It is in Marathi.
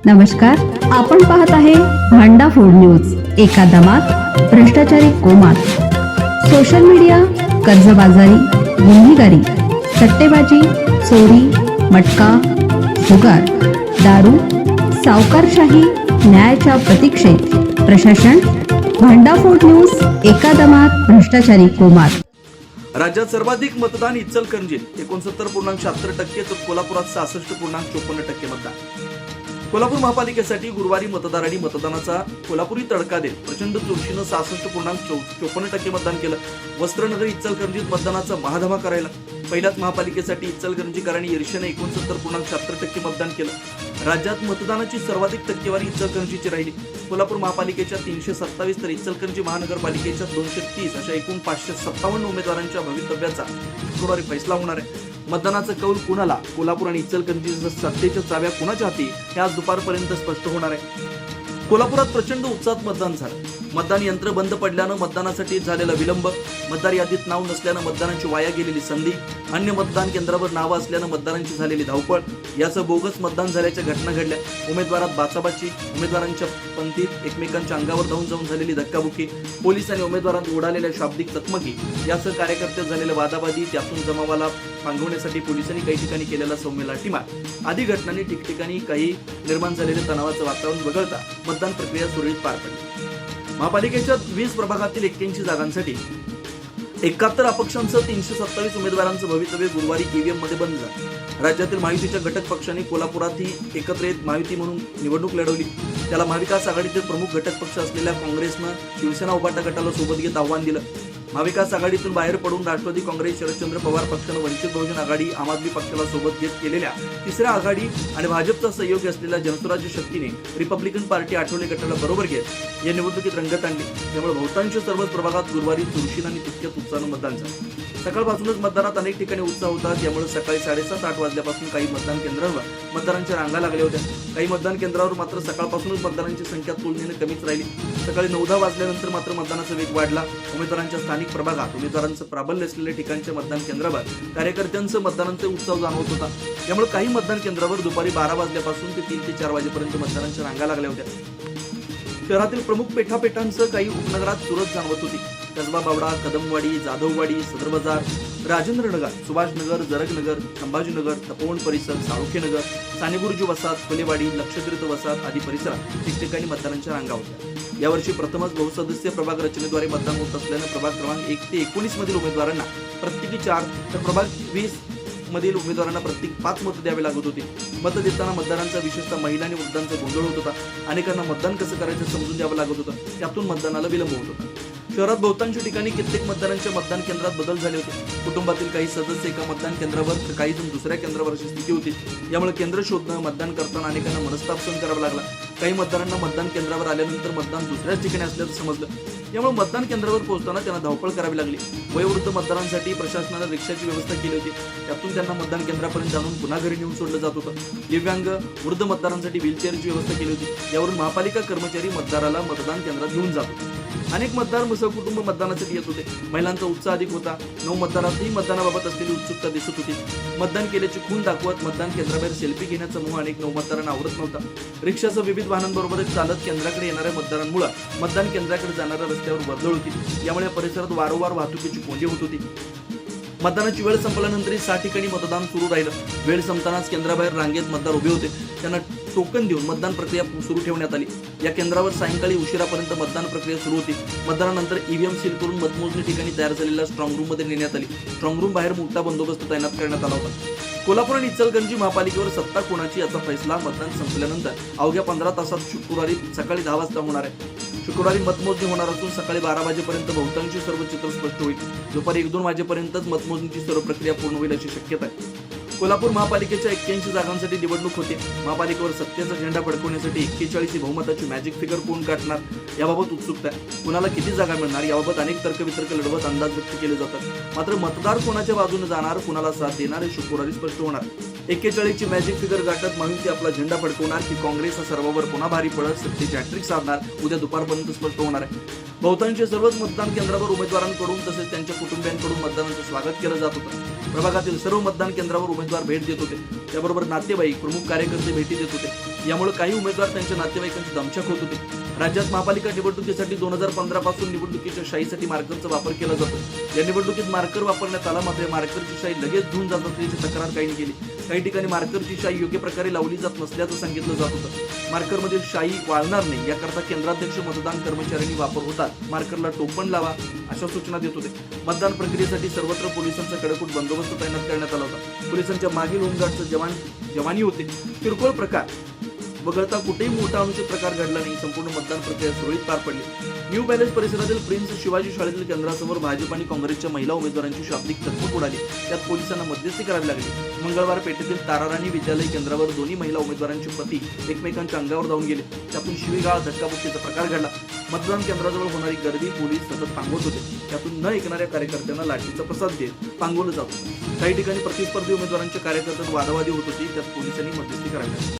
नमस्कार, आपण पाहत आहे भांडा फूड न्यूज. एका दमात भ्रष्टाचारी कोमात. सोशल मीडिया, कर्जबाजारी, गुन्हेगारी, सट्टेबाजी, चोरी, मटका, जुगार, दारू, सावकारशाही, न्यायाच्या प्रतीक्षेत प्रशासन. भांडा फूड न्यूज. एका दमात भ्रष्टाचारी कोमात. राज्यात सर्वाधिक मतदान इचलकरंजीत 69.76% तर कोल्हापुरात 66.54% मतदान. कोल्हापूर महापालिकेसाठी गुरुवारी मतदारांनी मतदानाचा कोल्हापुरी तडका देत प्रचंड चुरशीनं 66.54% मतदान केलं. वस्त्रनगर इचलकरंजीत मतदानाचा महाधमाका राहिला. पहिल्याच महापालिकेसाठी इचलकरंजीकरांनी ईर्ष्येने 69.76% मतदान केलं. राज्यात मतदानाची सर्वाधिक टक्केवारी इचलकरंजीची राहिली. कोल्हापूर महापालिकेच्या 327 तर इचलकरंजी महानगरपालिकेच्या 230 अशा एकूण 557 उमेदवारांच्या भवितव्याचा शुक्रवारी फैसला होणार आहे. मतदानाचा कौल कुणाला, कोल्हापूर आणि इचलकरंजीच्या सत्तेच्या चाव्या कुणाच्या हाती हे आज दुपारपर्यंत स्पष्ट होणार आहे. कोल्हापुरात प्रचंड उत्साहात मतदान झालं. मतदान यंत्र बंद पडल्यानं मतदानासाठी झालेला विलंब, मतदार यादीत नाव नसल्यानं मतदानाची वाया गेलेली संधी, अन्य मतदान केंद्रावर नावं असल्यानं मतदारांची झालेली धावपळ, याचं बोगस मतदान झाल्याच्या घटना घडल्या. उमेदवारात बाचाबाची, उमेदवारांच्या पंथीत एकमेकांच्या अंगावर धावून जाऊन झालेली धक्काबुक्की, पोलीस आणि उमेदवारांत उडालेल्या शाब्दिक चकमकी, यासह कार्यकर्ते झालेले वादावादी, त्यातून जमावाला पांगवण्यासाठी पोलिसांनी काही ठिकाणी केलेला सौम्य लाठीमार आदी घटनांनी ठिकठिकाणी काही निर्माण झालेले तणावाचं वातावरण वगळता मतदान प्रक्रिया सुरळीत पार पडली. महापालिकेच्या 20 प्रभागातील 81 जागांसाठी 71 अपक्षांसह 327 उमेदवारांचं भवितव्य गुरुवारी ईव्हीएम मध्ये बंद झालं. राज्यातील महायुतीच्या घटक पक्षांनी कोल्हापुरातही एकत्र येत महायुती म्हणून निवडणूक लढवली. त्याला महाविकास आघाडीतील प्रमुख घटक पक्ष असलेल्या काँग्रेसनं शिवसेना उभाटा गटाला सोबत घेत आव्हान दिलं. महाविकास आघाडीतून बाहेर पडून राष्ट्रवादी काँग्रेस, शरदचंद्र पवार पक्षानं वंचित बहुजन आघाडी, आम आदमी पक्षाला सोबत घेत केलेल्या तिसऱ्या आघाडी आणि भाजपचा सहयोगी असलेल्या जनसुराज्य शक्तीने रिपब्लिकन पार्टी आठवले गटाला बरोबर घेत या निवडणुकीत रंगत आणली. त्यामुळे बहुतांश सर्वच प्रभागात गुरुवारी चुरशीनं आणि तितक्याच उत्साहानं मतदान झालं. सकाळपासूनच मतदानात अनेक ठिकाणी उत्साह होता. त्यामुळे सकाळी 7:30-8 वाजल्यापासून काही मतदान केंद्रांवर मतदारांच्या रांगा लागल्या होत्या. काही मतदान केंद्रावर मात्र सकाळपासूनच मतदारांची संख्या तुलनेने कमीच राहिली. सकाळी 9-10 वाजल्यानंतर मात्र मतदानाचा वेग वाढला. उमेदवारांच्या स्थानिक प्रभागात उमेदवारांचं प्राबल्य असलेल्या ठिकाणच्या मतदान केंद्रावर कार्यकर्त्यांचं मतदानाचा उत्साह जाणवत होता. त्यामुळे काही मतदान केंद्रावर दुपारी 12 वाजल्यापासून ते 3 ते 4 वाजेपर्यंत मतदानाच्या रांगा लागल्या होत्या. शहरातील प्रमुख पेठापेठांसह काही उपनगरात सुरत जाणवत होती. कसबा बावडा, कदमवाडी, जाधववाडी, सदर बाजार, राजेंद्रनगर, सुभाषनगर, जरगनगर, संभाजीनगर, तपोवन परिसर, साळुखेनगर, सानेगुरुजी वसाहत, फुलेवाडी, लक्षतीर्थ वसाहत आदी परिसरात ठिकठिकाणी मतदानांच्या रांगा होत्या. यावर्षी प्रथमच बहुसदस्यीय प्रभाग रचनेद्वारे मतदान होत असल्यानं प्रभाग क्रमांक 1 ते 19 मधील उमेदवारांना प्रत्येकी 4 तर प्रभाग 20 मधील उमेदवारांना प्रत्येक 5 मतं द्यावी लागत होती. मतं देताना मतदारांचा विशेषतः महिला आणि वृद्धांचा गोंधळ होत होता. अनेकांना मतदान कसं करायचं समजून द्यावं लागत होतं. त्यातून मतदानाला विलंब होत होता. शहरात बहुतांश ठिकाणी कित्येक मतदारांच्या मतदान केंद्रात बदल झाले होते. कुटुंबातील काही सदस्य एका मतदान केंद्रावर तर काही जण दुसऱ्या केंद्रावर अशी स्थिती होती. यामुळे केंद्र शोधणं, मतदान करताना अनेकांना मनस्ताप सहन करावा लागला. काही मतदारांना मतदान केंद्रावर आल्यानंतर मतदान दुसऱ्याच ठिकाणी असल्याचं समजलं. यामुळे मतदान केंद्रावर पोहोचताना त्यांना धावपळ करावी लागली. वयोवृद्ध मतदारांसाठी प्रशासनाने रिक्षाची व्यवस्था केली होती. त्यातून त्यांना मतदान केंद्रापर्यंत जाणून पुन्हा घरी नेऊन सोडलं जात होतं. दिव्यांग, वृद्ध मतदारांसाठी व्हीलचेअरची व्यवस्था केली होती. यावरून महापालिका कर्मचारी मतदाराला मतदान केंद्रात घेऊन जात होते. अनेक मतदार सहकुटुंब मतदानासाठी येत होते. महिलांचा उत्साह अधिक होता. 9 मतदारांतही मतदानाबाबत असलेली उत्सुकता दिसत होती. मतदान केल्याची खून दाखवत मतदान केंद्राबाहेर सेल्फी घेण्याचा मोह अनेक 9 मतदारांना आवडत नव्हता. रिक्षासह विविध वाहनांबरोबरच चालत केंद्राकडे येणाऱ्या मतदारांमुळे मतदान केंद्राकडे जाणाऱ्या रस्त्यावर वर्दळ होती. यामुळे परिसरात वारंवार वाहतुकीची कोंडी होत होती. मतदानाची वेळ संपल्यानंतरही 6 ठिकाणी मतदान सुरू राहिलं. वेळ संपतानाच केंद्राबाहेर रांगेत मतदार उभे होते. त्यांना टोकन देऊन मतदान प्रक्रिया सुरू ठेवण्यात आली. या केंद्रावर सायंकाळी उशिरापर्यंत मतदान प्रक्रिया सुरू होती. मतदानानंतर ईव्हीएम सील करून मतमोजणी ठिकाणी तयार झालेल्या स्ट्रॉंग रूम मध्ये नेण्यात आली. स्ट्रॉंग रूम बाहेर मोठा बंदोबस्त तैनात करण्यात आला होता. कोल्हापूर आणि इचलकरंजी महापालिकेवर सत्ता कोणाची याचा फैसला मतदान संपल्यानंतर अवघ्या 15 तासात शुक्रवारी सकाळी 10 वाजता होणार आहे. शुक्रवारी मतमोजणी होणार असून सकाळी 12 वाजेपर्यंत बहुतांशी सर्व चित्र स्पष्ट होईल. दुपारी 1-2 वाजेपर्यंतच मतमोजणीची सर्व प्रक्रिया पूर्ण होईल अशी शक्यता आहे. कोल्हापूर महापालिकेच्या 81 जागांसाठी निवडणूक होते. महापालिकेवर सत्तेचा झेंडा फडकवण्यासाठी 41 बहुमताची मॅजिक फिगर कोण काढणार याबाबत उत्सुकता आहे. कुणाला किती जागा मिळणार याबाबत अनेक तर्कवितर्क लढवत अंदाज व्यक्त केले जातात. मात्र मतदार कोणाच्या बाजूने जाणार, कुणाला साथ देणार हे शुक्रवारी स्पष्ट होणार. 41 ची मॅजिक फिगर गाठत महायुती आपला झेंडा फडकवणार की काँग्रेस हा सर्वांवर पुन्हा भारी पडत सत्तेची हॅट्रिक साधणार, उद्या दुपारपर्यंत स्पष्ट होणार आहे. बहुतांश सर्वच मतदान केंद्रावर उमेदवारांकडून तसेच त्यांच्या कुटुंबियांकडून मतदानाचं स्वागत केलं जात होतं. प्रभागातील सर्व मतदान केंद्रावर उमेदवार भेट देत होते. त्याबरोबर नातेवाईक, प्रमुख कार्यकर्ते भेटी देत होते. यामुळे काही उमेदवार त्यांच्या नातेवाईकांची दमछाक होत होते. राज्यात महापालिका निवडणुकीसाठी 2015 पासून निवडणुकीच्या शाईसाठी मार्करचा वापर केला जातो. या निवडणुकीत मार्कर वापरण्यात आला, मात्र मार्करची शाई लगेच धुवून जात असल्याची तक्रार काहींनी केली. काही ठिकाणी मार्करची शाई योग्य प्रकारे लावली जात नसल्याचं सांगितलं जात होतं. मार्करमधील शाई वाळणार नाही याकरता केंद्राध्यक्ष मतदान कर्मचाऱ्यांनी वापर होतात मार्करला टोपण लावा अशा सूचना देत होते. मतदान प्रक्रियेसाठी सर्वत्र पोलिसांचा कडकूट बंदोबस्त तैनात करण्यात आला होता. पोलिसांच्या मागील होमगार्डचं जवानी होते. किरकोळ प्रकार वगळता कुठेही मोठा अनुचित प्रकार घडला नाही. संपूर्ण मतदान प्रक्रिया सुरळीत पार पडली. न्यू पॅलेस परिसरातील प्रिन्स शिवाजी शाळेतील केंद्रासमोर भाजप आणि काँग्रेसच्या महिला उमेदवारांची शाब्दिक चकमक उडाली. त्यात पोलिसांना मध्यस्थी करावी लागली. मंगळवार पेठेतील ताराराणी विद्यालय केंद्रावर दोन्ही महिला उमेदवारांचे पती एकमेकांच्या अंगावर धावून गेले. त्यातून शिवीगाळ, धक्काबुक्कीचा प्रकार घडला. मतदान केंद्राजवळ होणारी गर्दी पोलीस सतत पांगवत होते. त्यातून न ऐकणाऱ्या कार्यकर्त्यांना लाठीचा प्रसाद देत पांगवलं जात होतं. काही ठिकाणी प्रतिस्पर्धी उमेदवारांच्या कार्यकर्त्यांत वादावादी होत होती. त्यात पोलिसांनी मध्यस्थी करावी लागली.